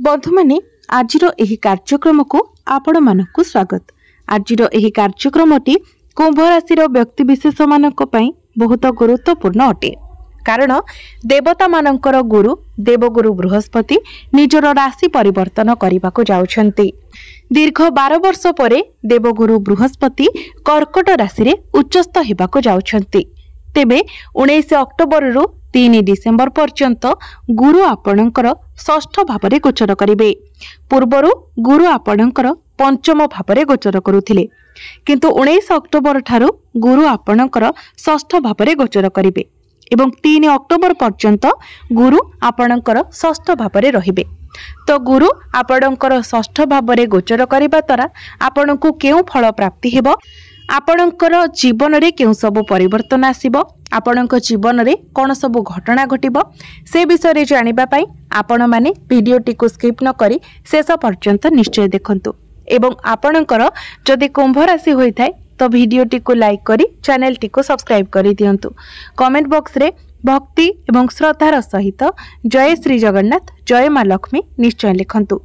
बंधु माने आजिर एही कार्यक्रम को आपण मानकु स्वागत। आजिर एही कार्यक्रमटी कुंभ राशि व्यक्ति विशेष मानक पई बहुत गुरुत्वपूर्ण अटे। कारण देवता मानकर गुरु देवगुरु बृहस्पति निजर राशि परिवर्तन करने को जाउछंती। दीर्घ 12 वर्ष परे देवगुरु बृहस्पति कर्कट राशि रे उच्चस्थ हेबाको जाउछंती। तेबे 19 अक्टोबर रु 3 डिसेम्बर पर्यंत गुरु आपणकर षष्ठ भावरे गोचर करिवे। पूर्वरु गुरु आपणकर पंचम भावरे गोचर करुथिले, किंतु 19 अक्टोबर ठारू गुरु आपणकर षष्ठ भावरे गोचर करिवे एवं 3 अक्टोबर पर्यंत गुरु आपणकर षष्ठ भावरे रहिबे। तो गुरु आपणकर षष्ठ भावरे गोचर करिबा द्वारा आपणकु केउ फल प्राप्ति हेबो, आपणकर जीवन रे केउ सब परिवर्तन आसीबो, आपणक जीवन रे कोन सब घटना घटिबो से विषय रे जानिबा पई आपण माने वीडियोटी को स्किप न करी शेष पर्यंत निश्चय देखंतु। एवं आपणकर जदि कुंभ राशि होई थाए तो वीडियोटी को लाइक करी चैनल टी को सब्सक्राइब करी दियंतु। कमेंट बॉक्स रे भक्ति एवं श्रद्धार सहित जय श्री जगन्नाथ जय मां लक्ष्मी निश्चय लिखंतु।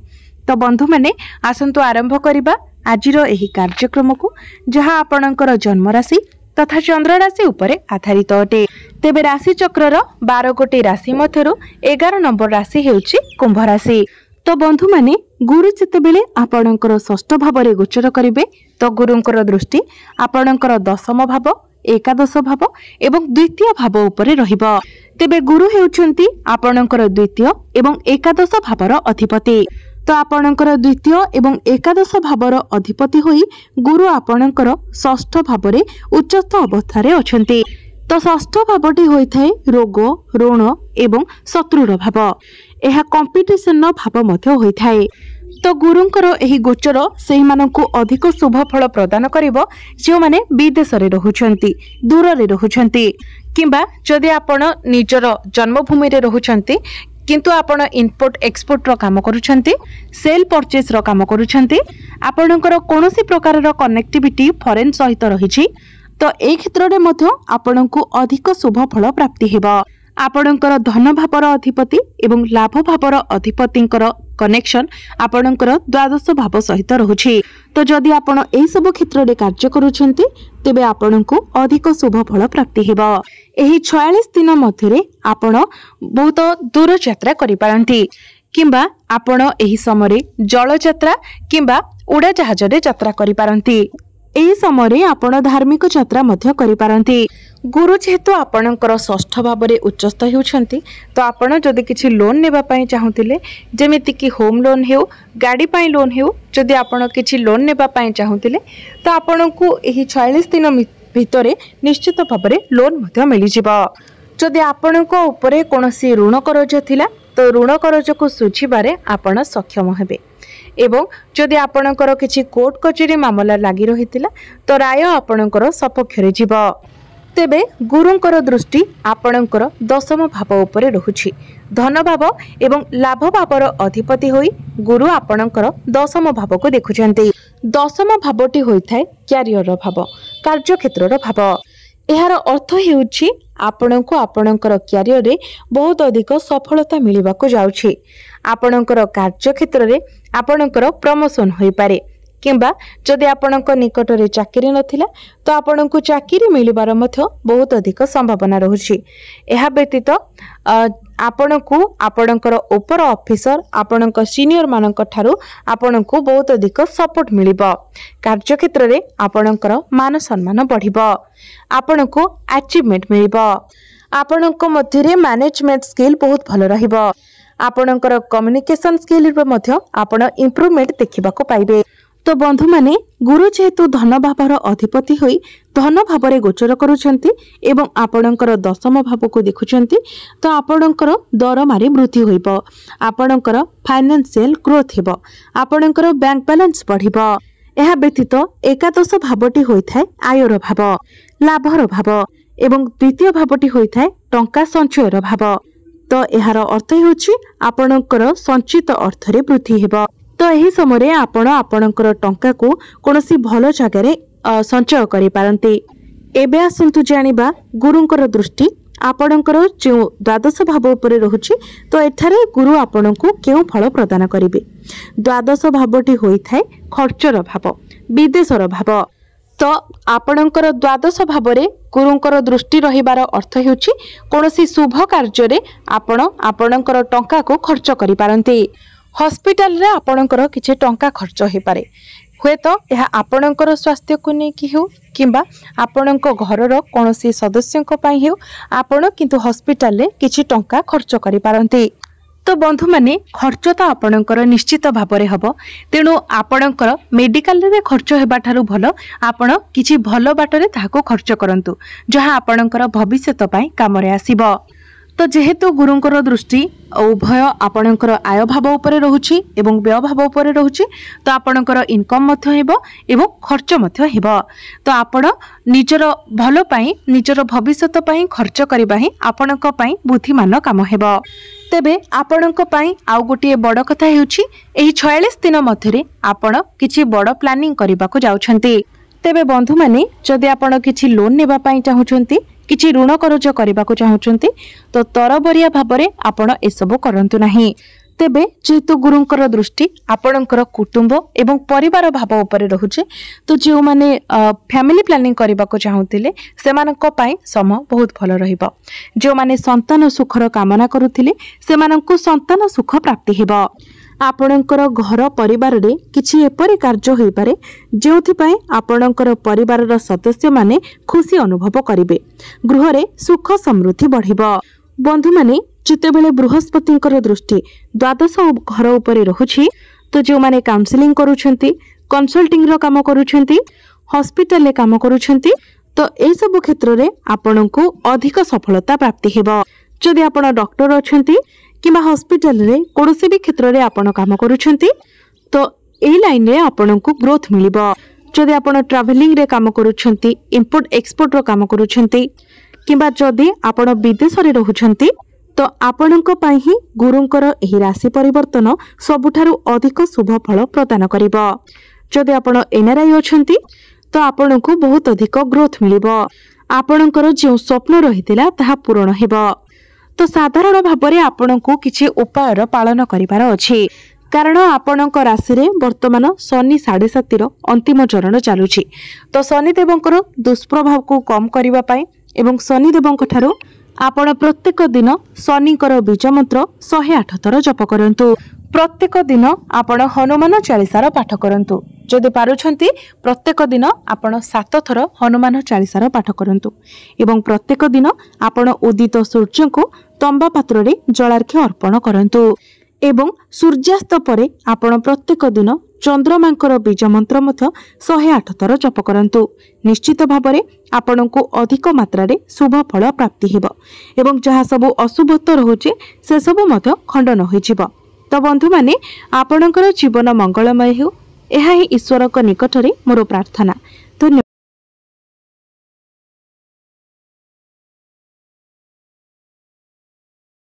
तो बंधु माने आसंतु आरंभ करिबा आजिर एही कार्यक्रम को, जहाँ आपणकर जन्म राशि तथा चंद्र राशि उपरे आधारित अटे। तेबे राशि चक्रर 12 गोटी राशि मध्यरु 11 नंबर राशि हेउची कुंभ राशि। तो बंधु माने गुरु जेतेबेले आपणकर षष्ठ भावरे गोचर करिवे तो गुरुंकर दृष्टि आपणकर दशम भाव, एकादश भाव एवं द्वितीय भाव उपरे रहिबो। तेबे गुरु हेउछंती आपणकर द्वितीय एवं एकादश भावर अधिपति। तो आपणकर द्वितीय एवं एकादश भावर अधिपति होई गुरु आपणकर षष्ठ भावरे उच्चस्थ अवस्थारे अछंती। तो षष्ठ भावटी होई थाए रोग, ऋण एवं शत्रुर भाव। एहा कंपिटिशन भाव मध्य होई थाए। तो गुरुंकर एही गोचर सेहि मानकु अधिक शुभ फल प्रदान करिवो जे माने विदेश रे रहुछंती, दूर रे रहुछंती, किंबा जदि आपण निजर जन्मभूमि रे रहुछंती किंतु आपण इम्पोर्ट एक्सपोर्ट रो काम करूछंती, सेल परचेस रो काम करूछंती, आपणकर कोनोसी प्रकार रो कनेक्टिविटी फॉरेन सहित रहिछि तो ए क्षेत्र रे मध्य आपणकु अधिक शुभ फल प्राप्ति हेबो। आपणकर धन भावर अधिपति एवं लाभ भावर अधिपतिंकर कनेक्शन आपणकर द्वादश भाव सहित रहुछि। तो जदि आपण एई सब क्षेत्र रे कार्य करूछंती तेबे आपणकु अधिक शुभ फल प्राप्ति हेबो। एही 46 दिन मध्यरे आपण बहुत दूर यात्रा करि पारंती, किंबा आपण एही समय जल यात्रा किंबा उड़ा जहाज रे यात्रा करि पारंती। एही समय आपण धार्मिक यात्रा मध्य करि पारंती। गुरु जेहेतु आपणकर षष्ठ भावरे उच्चस्थ हेउछंती तो आपण जदि किछि लोन नेबा पई चाहुतिले, जेमिति कि होम लोन हेउ, गाड़ी पई लोन हेउ, जदि आपण किछि लोन नेबा पई चाहुतिले तो आपणकु एही 46 दिन भितरे निश्चित भावरे लोन मध्य मिलि जिवो। जदि आपणको उपरे कोनोसी ऋण करज थिला तो ऋण करज को सुझिबारे आपण सक्षम हेबे। एवं जदि आपणकर किछि कोर्ट कचेरी मामला लागि रहितिला तो राय आपणकर सपक्ष रे जिवो। तेबे गुरुंकर दृष्टि आपणकर दशम भाव उपरे रहुछि। धन भाव एवं लाभ भावर अधिपति होई गुरु आपणकर दशम भाव को देखुछंती। दशम भावटी होई थाए क्यारियर भाव, कार्य क्षेत्रर भाव। एहार अर्थ हेउछि आपणको आपणकर क्यारियर रे बहुत अधिक सफलता मिलिबाको जाउछि। आपणकर कार्य क्षेत्र रे आपणकर प्रमोशन होई पारे, किंबा जदि आपणक निकट रे चाकरी नथिला तो आपणको चाकरी मिलिबार मध्य बहुत अधिक संभावना रहुछि। एहा व्यतीत आपणको आपणकर ऊपर ऑफिसर आपणक सीनियर मानक ठारू आपणको बहुत अधिक सपोर्ट मिलिबो। कार्य क्षेत्र रे आपणकर मान सम्मान बढ़िबो, आपणको अचीवमेंट मिलिबो, आपणक मध्य रे मैनेजमेंट स्किल बहुत भलो रहिबो। आपणकर कम्युनिकेशन स्किल रे मध्य आपण इंप्रूवमेंट देखिबाको पाइबे। तो बंधु माने गुरु जेहेतु धन भावर अधिपति होई धन भावरे गोचर करूछंती एवं आपणकर दशम भाव को देखुछंती तो आपणकर दरमारे वृद्धि होइबो, आपणकर फाइनेंशियल ग्रोथ हेबो, आपणकर बैंक बैलेंस बढ़िबो। एहा व्यतीत एकादश भावटी होइथाय आयर भाव, लाभर भाव एवं द्वितीय भावटी होइथाय टंका संचयर भाव। तो एहार अर्थ हेउछि आपणकर संचित अर्थरे वृद्धि हेबो। तो यही समय आपण आपणकर टंका को कोनोसी भलो जगह रे संचय करि पारंती। एबे आसंतु जानिबा गुरुंकर दृष्टि आपणकर जो द्वादश भाव उपरे रहुछि तो एठारे गुरु आपणको केउ फल प्रदान करिवे। द्वादश भावटी होइथाय खर्चर भाव, विदेशर भाव। तो आपणकर द्वादश भावरे गुरुंकर दृष्टि रहिबार अर्थ हेउछि कोनोसी शुभ कार्य आपण आपणकर टंका को खर्च करि पारंती। हॉस्पिटल रे आपणकर किछि टंका खर्च हे पारे, हुए तो यह आपणकर स्वास्थ्य को लेकिन हो किंबा आपणक घरर कोनोसी सदस्यंक पई हो आपण किंतु हॉस्पिटल रे किछि टंका खर्च करि पारंती। तो बंधु माने खर्च तो आपणकर निश्चित भाव में हम, तेणु आपणकर मेडिकल रे खर्च हेबा ठारू भल आपण किछि भल बाटरे ताहाको खर्च करंतु जहाँ आपणकर भविष्यत पई काम रे आसीबो। तो जेहेतु गुरुंकर दृष्टि उभय आपणकर आय भाव उपरे रहुछि एवं व्यय भाव उपरे रहुछि, तो आपणकर इनकम मध्य हेबो एवं खर्च मध्य हेबो। तो आपण निजर भल पई निजर भविष्यत पई खर्च करबा ही आपणक पई बुद्धिमान काम हेबो। तेबे आपणक पई आउ गोटे बड़ कथा हेउछि एही 46 दिन मध्यरे आपण किछि बड़ प्लानिंग करबा को जाउछंती। तेबे बंधु माने जदि आपण किछि लोन नेबा पई चाहुछंती, किछि ऋण करज करबा को चाहुछंती, तो तरबरिया भाबरे आपण एसबो करंतु नाही। तेबे जेहेतु गुरुंकर दृष्टि आपणकर कुटुंब एवं परिवार भाव उपरे रहुचे, तो जो माने फैमिली प्लानिंग करबा को चाहुतिले सेमानक पई समय बहुत भल रहिबो। जो माने संतान सुखर कामना करुथिले सेमानकु संतान सुख प्राप्ति हेबो। आपणकर घर परिवार रे किछि एपरि कार्य होई पारे जेउथि पई आपणकर परिवारर सदस्य माने खुशी अनुभव करिवे, गृह रे सुख समृद्धि बढ़िबो। बंधु माने जितेबेले बृहस्पतिंकर दृष्टि द्वादश घर उपरे रहुछि, तो जो माने काउंसलिंग करूछंती, कंसल्टिंग रो काम करूछंती, हॉस्पिटल रे काम करूछंती, तो ए सब क्षेत्र रे आपणको अधिक सफलता प्राप्ति हेबो। जदि आपण डॉक्टर अछंती किंबा हॉस्पिटल रे कोनोसी भी क्षेत्र रे आपण काम करूछंती, तो एही लाइन रे आपणको ग्रोथ मिलिबो। जदि आपण ट्रैवलिंग रे काम करूछंती, इंपोर्ट एक्सपोर्ट रो काम करूछंती किंबा जदि आपण विदेश रे रहुछंती, तो आपणक पई ही गुरुंकर एही राशि परिवर्तन सबुठारु अधिक शुभ फल प्रदान करिबो। जदि आपण एनआरआई अछंती, तो आपणको बहुत अधिक ग्रोथ मिलिबो। आपणकर जे स्वप्न रहितिला ताहा पूर्ण हेबो। तो साधारण भाबरे आपणको किछि उपायर पालन करिवार अछि, कारण आपणक राशि रे वर्तमान शनि 7.5 अंतिम चरण चालुछि। तो शनिदेवंकर दुष्प्रभाव को कम करिवा पई एवं शनिदेवंक ठारू आपण प्रत्येक दिन शनिकर बीज मंत्र 108 थर जप करंतु। प्रत्येक दिन आपण हनुमान चालीसार पाठ करंतु। जदि पारुछंती प्रत्येक दिन आपण 7 थर हनुमान चालीसार पाठ करंतु एवं प्रत्येक दिन आपण उदित सूर्य को तंबा पात्र रे जलार्घ्य अर्पण करंतु एवं सूर्यास्त परे आपण प्रत्येक दिन चंद्रमांकर बीज मंत्र मध्य 108 थर जप करंतु। निश्चित भाबरे आपणको अधिक मात्रा रे शुभ फल प्राप्ति हेबो एवं जहाँ सबु अशुभत्व रहुचे से सबु मध्य खंडन होइजिबो। तो बंधु माने आपणकर जीवन मंगलमय हो, एहा ही ईश्वर को निकट रे मोर प्रार्थना।